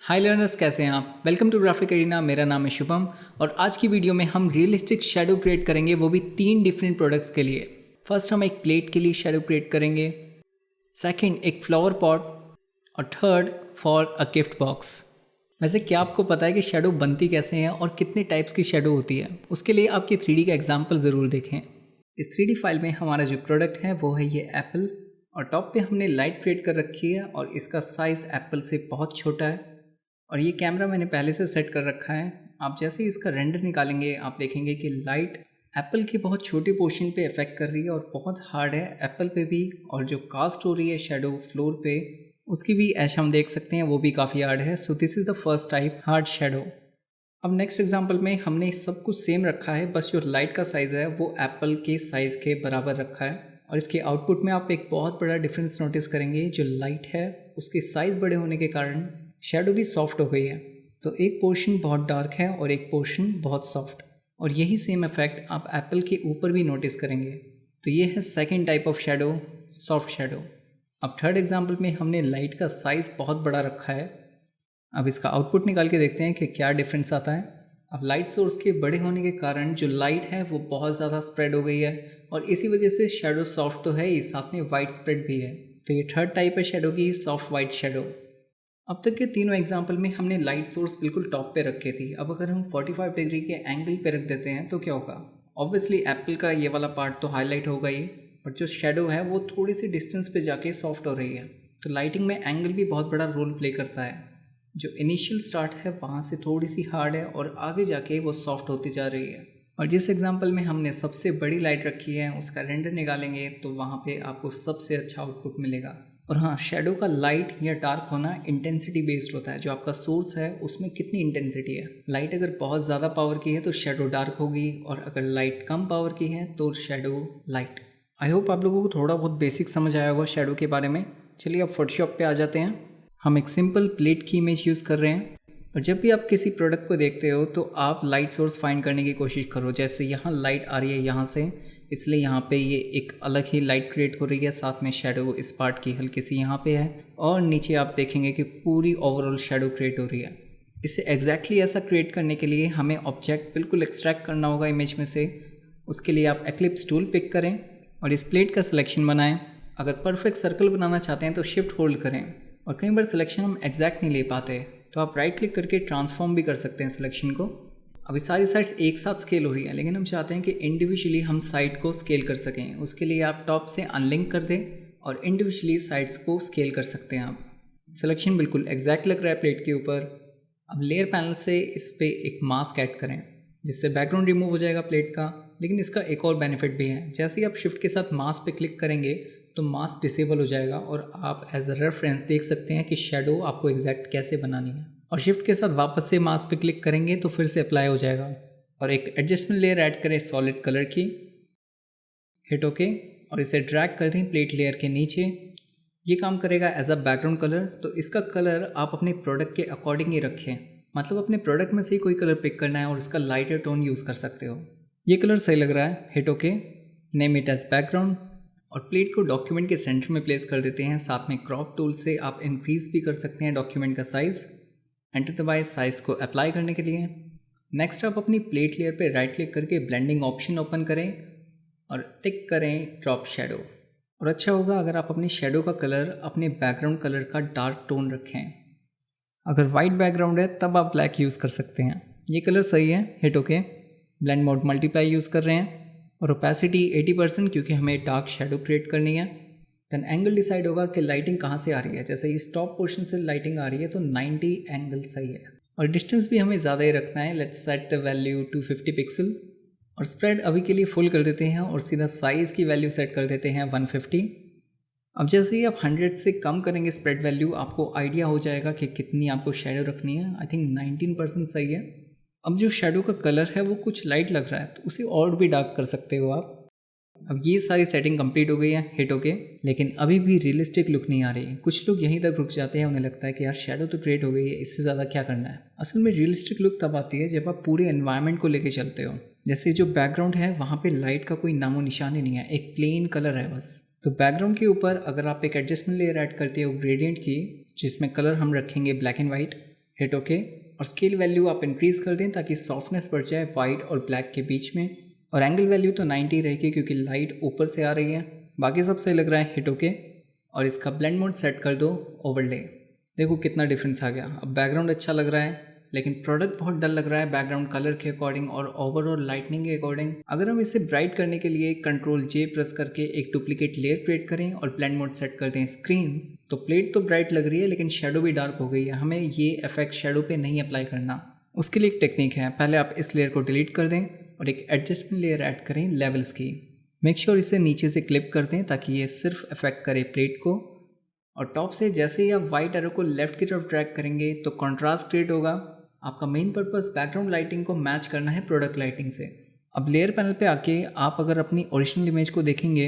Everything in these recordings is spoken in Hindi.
हाय लर्नर्स, कैसे हैं आप। Welcome to graphic arena. मेरा नाम है शुभम और आज की वीडियो में हम रियलिस्टिक शेडो क्रिएट करेंगे, वो भी 3 डिफरेंट प्रोडक्ट्स के लिए। फर्स्ट हम एक प्लेट के लिए शेडो क्रिएट करेंगे, सेकंड एक फ्लावर पॉट और third for a gift box. वैसे क्या आपको पता है कि शेडो बनती कैसे हैं और कितने टाइप्स की शेडो होती है? उसके लिए आपकी 3D का एग्जाम्पल ज़रूर देखें। इस 3D फाइल में हमारा जो प्रोडक्ट है वो है ये एप्पल, और टॉप पे हमने लाइट क्रिएट कर रखी है और इसका साइज़ एप्पल से बहुत छोटा है। और ये कैमरा मैंने पहले से सेट कर रखा है। आप जैसे ही इसका रेंडर निकालेंगे आप देखेंगे कि लाइट एप्पल की बहुत छोटे पोर्शन पे इफेक्ट कर रही है और बहुत हार्ड है एप्पल पे भी, और जो कास्ट हो रही है शेडो फ्लोर पे उसकी भी एज हम देख सकते हैं वो भी काफ़ी हार्ड है। So this is the first type, hard shadow. अब नेक्स्ट एग्जांपल में हमने सब कुछ सेम रखा है, बस जो लाइट का साइज़ है वो एप्पल के साइज़ के बराबर रखा है। और इसके आउटपुट में आप एक बहुत बड़ा डिफरेंस नोटिस करेंगे। जो लाइट है उसके साइज़ बड़े होने के कारण शेडो भी सॉफ्ट हो गई है। तो एक पोर्शन बहुत डार्क है और एक पोर्शन बहुत सॉफ्ट, और यही सेम इफेक्ट आप एप्पल के ऊपर भी नोटिस करेंगे। तो ये है second type of shadow, soft shadow. अब थर्ड एग्जांपल में हमने लाइट का साइज़ बहुत बड़ा रखा है। अब इसका आउटपुट निकाल के देखते हैं कि क्या डिफरेंस आता है। अब लाइट सोर्स के बड़े होने के कारण जो लाइट है वो बहुत ज़्यादा स्प्रेड हो गई है, और इसी वजह से शेडो सॉफ्ट तो है ही, साथ में वाइट स्प्रेड भी है। तो ये थर्ड टाइप है शेडो की, सॉफ्ट वाइट शेडो। अब तक के तीनों एग्जाम्पल में हमने लाइट सोर्स बिल्कुल टॉप पे रखे थी। अब अगर हम 45 डिग्री के एंगल पे रख देते हैं तो क्या होगा? ऑब्वियसली एप्पल का ये वाला पार्ट तो हाईलाइट होगा ही, और जो शेडो है वो थोड़ी सी डिस्टेंस पे जाके सॉफ्ट हो रही है। तो लाइटिंग में एंगल भी बहुत बड़ा रोल प्ले करता है। जो इनिशियल स्टार्ट है वहाँ से थोड़ी सी हार्ड है और आगे जाके वो सॉफ्ट होती जा रही है। और जिस एग्जाम्पल में हमने सबसे बड़ी लाइट रखी है उसका रेंडर निकालेंगे तो वहाँ पे आपको सबसे अच्छा आउटपुट मिलेगा। और हाँ, शेडो का लाइट या डार्क होना इंटेंसिटी बेस्ड होता है। जो आपका सोर्स है उसमें कितनी इंटेंसिटी है। लाइट अगर बहुत ज़्यादा पावर की है तो शेडो डार्क होगी, और अगर लाइट कम पावर की है तो शेडो लाइट। आई होप आप लोगों को थोड़ा बहुत बेसिक समझ आया होगा शेडो के बारे में। चलिए अब फोटोशॉप पे आ जाते हैं। हम एक सिंपल प्लेट की इमेज यूज़ कर रहे हैं, और जब भी आप किसी प्रोडक्ट को देखते हो तो आप लाइट सोर्स फाइंड करने की कोशिश करो। जैसे यहाँ लाइट आ रही है यहाँ से, इसलिए यहाँ पे ये एक अलग ही लाइट क्रिएट हो रही है, साथ में शेडो इस पार्ट की हल्की सी यहाँ पे है, और नीचे आप देखेंगे कि पूरी ओवरऑल शेडो क्रिएट हो रही है। इसे एग्जैक्टली ऐसा क्रिएट करने के लिए हमें ऑब्जेक्ट बिल्कुल एक्सट्रैक्ट करना होगा इमेज में से। उसके लिए आप एक्लिप्स टूल पिक करें और इस प्लेट का सिलेक्शन बनाएं। अगर परफेक्ट सर्कल बनाना चाहते हैं तो शिफ्ट होल्ड करें, और कई बार सिलेक्शन हम एग्जैक्ट नहीं ले पाते तो आप राइट क्लिक करके ट्रांसफॉर्म भी कर सकते हैं सिलेक्शन को। अभी सारी साइड्स एक साथ स्केल हो रही है, लेकिन हम चाहते हैं कि इंडिविजुअली हम साइड को स्केल कर सकें। उसके लिए आप टॉप से अनलिंक कर दें और इंडिविजुअली साइड्स को स्केल कर सकते हैं आप। सिलेक्शन बिल्कुल एग्जैक्ट लग रहा है प्लेट के ऊपर। अब लेयर पैनल से इस पर एक मास्क ऐड करें, जिससे बैकग्राउंड रिमूव हो जाएगा प्लेट का। लेकिन इसका एक और बेनिफिट भी है। जैसे ही आप शिफ्ट के साथ मास्क पे क्लिक करेंगे तो मास्क डिसेबल हो जाएगा, और आप एज अ रेफरेंस देख सकते हैं कि शेडो आपको एग्जैक्ट कैसे बनानी है। और शिफ्ट के साथ वापस से मास्क पे क्लिक करेंगे तो फिर से अप्लाई हो जाएगा। और एक एडजस्टमेंट लेयर ऐड करें सॉलिड कलर की, हिट ओके, और इसे ड्रैग कर दें प्लेट लेयर के नीचे। ये काम करेगा एज अ बैकग्राउंड कलर। तो इसका कलर आप अपने प्रोडक्ट के अकॉर्डिंग ही रखें, मतलब अपने प्रोडक्ट में से ही कोई कलर पिक करना है और उसका लाइटर टोन यूज़ कर सकते हो। ये कलर सही लग रहा है, hit okay, name it as background, और प्लेट को डॉक्यूमेंट के सेंटर में प्लेस कर देते हैं। साथ में क्रॉप टूल से आप इंक्रीज भी कर सकते हैं डॉक्यूमेंट का साइज़। एंटर दबाए साइज़ को अप्लाई करने के लिए। नेक्स्ट आप अपनी प्लेट लेयर पे राइट क्लिक करके ब्लेंडिंग ऑप्शन ओपन करें और टिक करें ड्रॉप शेडो। और अच्छा होगा अगर आप अपनी शेडो का कलर अपने बैकग्राउंड कलर का डार्क टोन रखें। अगर वाइट बैकग्राउंड है तब आप ब्लैक यूज़ कर सकते हैं। ये कलर सही है, hit okay. Blend mode multiply use कर रहे हैं, और ओपेसिटी 80% क्योंकि हमें डार्क शेडो क्रिएट करनी है। देन एंगल डिसाइड होगा कि लाइटिंग कहाँ से आ रही है। जैसे इस टॉप पोर्शन से लाइटिंग आ रही है तो 90 एंगल सही है, और डिस्टेंस भी हमें ज़्यादा ही रखना है। Let's set the value 250 pixel, और स्प्रेड अभी के लिए फुल कर देते हैं, और सीधा साइज़ की वैल्यू सेट कर देते हैं 150। अब जैसे ही आप 100 से कम करेंगे स्प्रेड वैल्यू, आपको आइडिया हो जाएगा कि कितनी आपको शेडो रखनी है। आई थिंक 19% सही है। अब जो शेडो का कलर है वो कुछ लाइट लग रहा है तो उसे और भी डार्क कर सकते हो आप। अब ये सारी सेटिंग कंप्लीट हो गई है, हिट ओके। लेकिन अभी भी रियलिस्टिक लुक नहीं आ रही है। कुछ लोग यहीं तक रुक जाते हैं, उन्हें लगता है कि यार शेडो तो क्रिएट हो गई है, इससे ज़्यादा क्या करना है। असल में रियलिस्टिक लुक तब आती है जब आप पूरे एनवायरनमेंट को लेके चलते हो। जैसे जो बैकग्राउंड है वहाँ पे लाइट का कोई नामो निशान ही नहीं है, एक प्लेन कलर है बस। तो बैकग्राउंड के ऊपर अगर आप एक एडजस्टमेंट लेयर ऐड करते हो ग्रेडियंट की, जिसमें कलर हम रखेंगे black and white, hit okay और स्केल वैल्यू आप इंक्रीज कर दें ताकि सॉफ्टनेस बढ़ जाए वाइट और ब्लैक के बीच में। और एंगल वैल्यू तो 90 रहेगी क्योंकि लाइट ऊपर से आ रही है। बाकी सब सही लग रहा है, हिट ओके। और इसका ब्लेंड मोड सेट कर दो ओवरले। देखो कितना डिफरेंस आ गया। अब बैकग्राउंड अच्छा लग रहा है लेकिन प्रोडक्ट बहुत डल लग रहा है बैकग्राउंड कलर के अकॉर्डिंग और ओवरऑल लाइटनिंग के अकॉर्डिंग। अगर हम इसे ब्राइट करने के लिए कंट्रोल जे प्रेस करके एक डुप्लीकेट लेयर क्रिएट करें और ब्लेंड मोड सेट कर दें स्क्रीन, तो प्लेट तो ब्राइट लग रही है लेकिन शेडो भी डार्क हो गई है। हमें ये इफेक्ट शेडो पे नहीं अप्लाई करना। उसके लिए एक टेक्निक है, पहले आप इस लेयर को डिलीट कर दें और एक एडजस्टमेंट लेयर ऐड करें लेवल्स की। मेक श्योर इसे नीचे से क्लिप कर दें ताकि ये सिर्फ इफेक्ट करे प्लेट को। और टॉप से जैसे ही आप वाइट एरो को लेफ्ट की तरफ ड्रैग करेंगे तो कॉन्ट्रास्ट क्रिएट होगा। आपका मेन पर्पस बैकग्राउंड लाइटिंग को मैच करना है प्रोडक्ट लाइटिंग से। अब लेयर पैनल पे आके आप अगर अपनी ओरिजिनल इमेज को देखेंगे,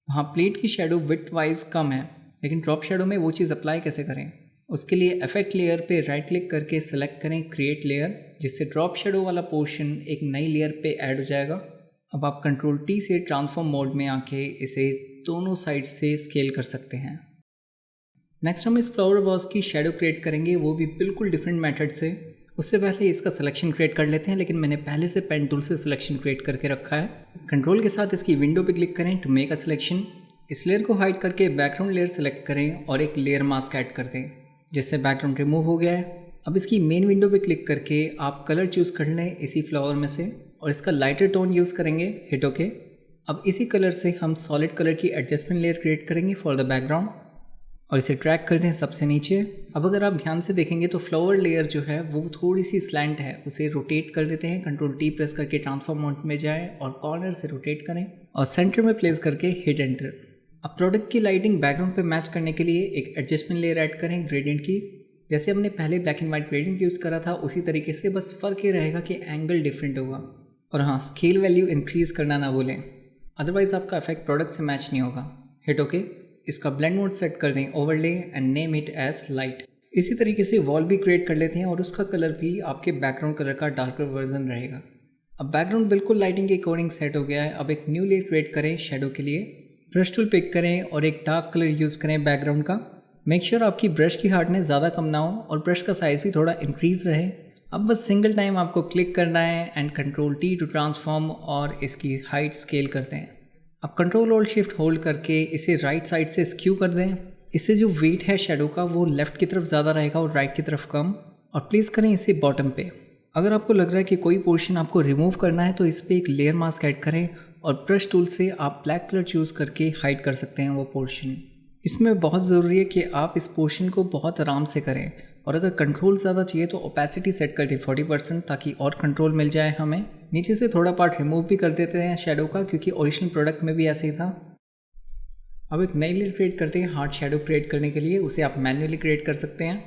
वहाँ प्लेट की शेडो विड्थ वाइज कम है, लेकिन ड्रॉप शेडो में वो चीज़ अप्लाई कैसे करें? उसके लिए इफेक्ट लेयर पे राइट क्लिक करके सेलेक्ट करें क्रिएट लेयर, जिससे ड्रॉप शेडो वाला पोर्शन एक नई लेयर पे ऐड हो जाएगा। अब आप कंट्रोल टी से ट्रांसफॉर्म मोड में आके इसे दोनों साइड से स्केल कर सकते हैं। नेक्स्ट हम इस फ्लावर वॉज की शेडो क्रिएट करेंगे, वो भी बिल्कुल डिफरेंट मेथड से। उससे पहले इसका सिलेक्शन क्रिएट कर लेते हैं, लेकिन मैंने पहले से पेन टूल से सिलेक्शन क्रिएट करके रखा है। कंट्रोल के साथ इसकी विंडो पे क्लिक करें टू मेक अ सिलेक्शन। इस लेयर को हाइड करके बैकग्राउंड लेयर सेलेक्ट करें और एक लेयर मास्क ऐड कर दें, जिससे बैकग्राउंड रिमूव हो गया है। अब इसकी मेन विंडो पे क्लिक करके आप कलर चूज़ कर लें इसी फ्लावर में से और इसका लाइटर टोन यूज़ करेंगे, हिट ओके। अब इसी कलर से हम सॉलिड कलर की एडजस्टमेंट लेयर क्रिएट करेंगे फॉर द बैकग्राउंड और इसे ट्रैक कर दें सबसे नीचे। अब अगर आप ध्यान से देखेंगे तो फ्लावर लेयर जो है वो थोड़ी सी स्लैंट है, उसे रोटेट कर देते हैं। कंट्रोल टी प्रेस करके ट्रांसफॉर्म मोड में जाए और कॉर्नर से रोटेट करें और सेंटर में प्लेस करके हिट एंटर। अब प्रोडक्ट की लाइटिंग बैकग्राउंड पे मैच करने के लिए एक एडजस्टमेंट लेयर ऐड करें ग्रेडियंट की। जैसे हमने पहले black and white gradient use करा था उसी तरीके से, बस फ़र्क ये रहेगा कि एंगल डिफरेंट होगा। और हाँ, स्केल वैल्यू इंक्रीज़ करना ना भूलें, अदरवाइज़ आपका इफेक्ट प्रोडक्ट से मैच नहीं होगा, हिट ओके। इसका ब्लेंड मोड सेट कर दें overlay and name it as light. इसी तरीके से वॉल भी क्रिएट कर लेते हैं और उसका कलर भी आपके बैकग्राउंड कलर का डार्कर वर्जन रहेगा। अब बैकग्राउंड बिल्कुल लाइटिंग के अकॉर्डिंग सेट हो गया है। अब एक न्यू लेयर क्रिएट करें शेडो के लिए। ब्रश टूल पिक करें और एक डार्क कलर यूज़ करें बैकग्राउंड का। मेक श्योर आपकी ब्रश की हार्डनेस ज़्यादा कम ना हो और ब्रश का साइज़ भी थोड़ा इंक्रीज़ रहे। अब बस सिंगल टाइम आपको क्लिक करना है and control T to transform और इसकी हाइट स्केल करते हैं। अब कंट्रोल और शिफ्ट होल्ड करके इसे राइट साइड से स्क्यू कर दें। इससे जो वेट है शेडो का वो लेफ्ट की तरफ ज़्यादा रहेगा और राइट की तरफ कम। और प्लेस करें इसे बॉटम पे। अगर आपको लग रहा है कि कोई पोर्शन आपको रिमूव करना है तो इस पर एक लेयर मास्क ऐड करें और ब्रश टूल से आप ब्लैक कलर चूज़ करके हाइड कर सकते हैं वो पोर्शन। इसमें बहुत ज़रूरी है कि आप इस पोर्शन को बहुत आराम से करें और अगर कंट्रोल ज़्यादा चाहिए तो ओपेसिटी सेट कर दें 40% ताकि और कंट्रोल मिल जाए हमें। नीचे से थोड़ा पार्ट रिमूव भी कर देते हैं शेडो का, क्योंकि ओरिजिनल प्रोडक्ट में भी ऐसे ही था। अब एक नई लेयर क्रिएट करते हैं हार्ड शेडो क्रिएट करने के लिए, उसे आप मैन्युअली क्रिएट कर सकते हैं।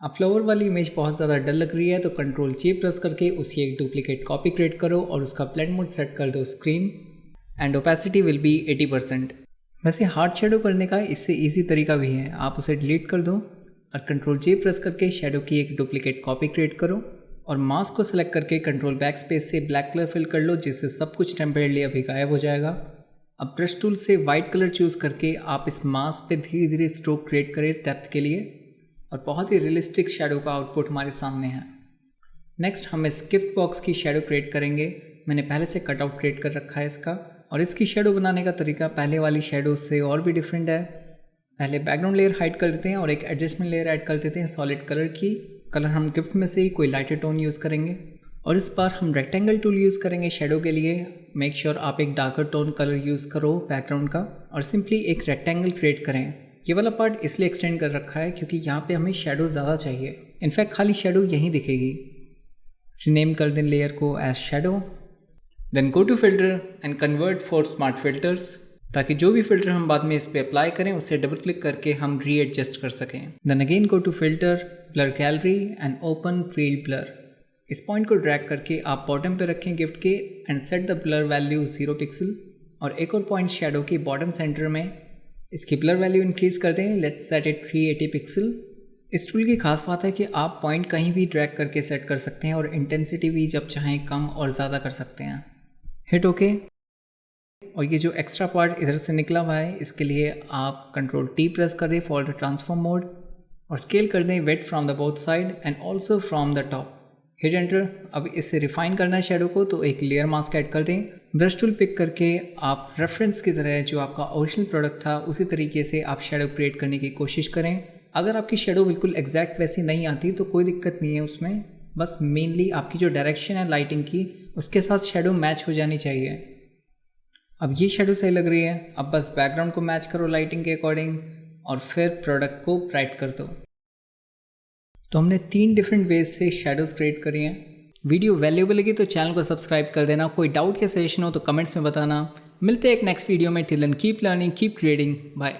अब फ्लावर वाली इमेज बहुत ज़्यादा डल लग रही है तो कंट्रोल जे प्रेस करके उसी एक डुप्लीकेट कॉपी क्रिएट करो और उसका ब्लेंड मोड सेट कर दो screen and opacity will be 80%। वैसे हार्ड शेडो करने का इससे ईजी तरीका भी है, आप उसे डिलीट कर दो और कंट्रोल जे प्रेस करके शेडो की एक डुप्लीकेट कॉपी क्रिएट करो और मास्क को सिलेक्ट करके कंट्रोल बैक स्पेस से ब्लैक कलर फिल कर लो, जिससे सब कुछ टेम्परेरी अभी गायब हो जाएगा। अब ब्रश टूल से वाइट कलर चूज़ करके आप इस मास्क पे धीरे धीरे स्ट्रोक क्रिएट करें डेप्थ के लिए और बहुत ही रियलिस्टिक शेडो का आउटपुट हमारे सामने है। नेक्स्ट हम इस गिफ्ट बॉक्स की शेडो क्रिएट करेंगे। मैंने पहले से कटआउट क्रिएट कर रखा है इसका और इसकी शेडो बनाने का तरीका पहले वाली शेडो से और भी डिफरेंट है। पहले बैकग्राउंड लेयर हाइड कर देते हैं और एक एडजस्टमेंट लेयर ऐड कर देते हैं सॉलिड कलर की। कलर हम गिफ्ट में से ही कोई लाइटर टोन यूज़ करेंगे और इस बार हम रेक्टेंगल टूल यूज़ करेंगे शेडो के लिए। मेक श्योर आप एक डार्कर टोन कलर यूज़ करो बैकग्राउंड का और सिंपली एक रेक्टेंगल क्रिएट करें। ये वाला पार्ट इसलिए एक्सटेंड कर रखा है क्योंकि यहाँ पे हमें शेडो ज़्यादा चाहिए, इनफैक्ट खाली शेडो यहीं दिखेगी। रीनेम कर दें लेयर को as shadow, then go to filter and convert for smart filters, ताकि जो भी फिल्टर हम बाद में इस पर अप्लाई करें उसे डबल क्लिक करके हम रीएडजस्ट कर सकें। Then again go to filter, blur gallery and open field blur. इस पॉइंट को ड्रैग करके आप बॉटम पे रखें गिफ्ट के and set the blur value 0 pixel और एक और पॉइंट शेडो के बॉटम सेंटर में इसकी ब्लर वैल्यू इंक्रीज कर दें, लेट्स सेट इट 380 पिक्सल। इस टूल की खास बात है कि आप पॉइंट कहीं भी ड्रैग करके सेट कर सकते हैं और इंटेंसिटी भी जब चाहें कम और ज़्यादा कर सकते हैं। Hit okay. और ये जो एक्स्ट्रा पार्ट इधर से निकला हुआ है इसके लिए आप कंट्रोल टी प्रेस करें फॉर द ट्रांसफॉर्म मोड और स्केल कर दें wait from the both side and also from the top. Hit enter. अब इससे रिफाइन करना है शेडो को, तो एक लेयर मास्क ऐड कर दें। ब्रश टूल पिक करके आप रेफरेंस की तरह जो आपका ओरिजिनल प्रोडक्ट था उसी तरीके से आप शेडो क्रिएट करने की कोशिश करें। अगर आपकी शेडो बिल्कुल एग्जैक्ट वैसी नहीं आती तो कोई दिक्कत नहीं है उसमें, बस मेनली आपकी जो डायरेक्शन है लाइटिंग की उसके साथ शेडो मैच हो जानी चाहिए। अब ये शेडो सही लग रही है, अब बस बैकग्राउंड को मैच करो लाइटिंग के अकॉर्डिंग और फिर प्रोडक्ट को ब्राइट कर दो। तो हमने 3 डिफरेंट वेज से शेडोज क्रिएट करी हैं। वीडियो वैल्यूएबल लगी तो चैनल को सब्सक्राइब कर देना। कोई डाउट या सजेशन हो तो कमेंट्स में बताना। मिलते हैं एक नेक्स्ट वीडियो में। Till then keep learning, keep creating. Bye.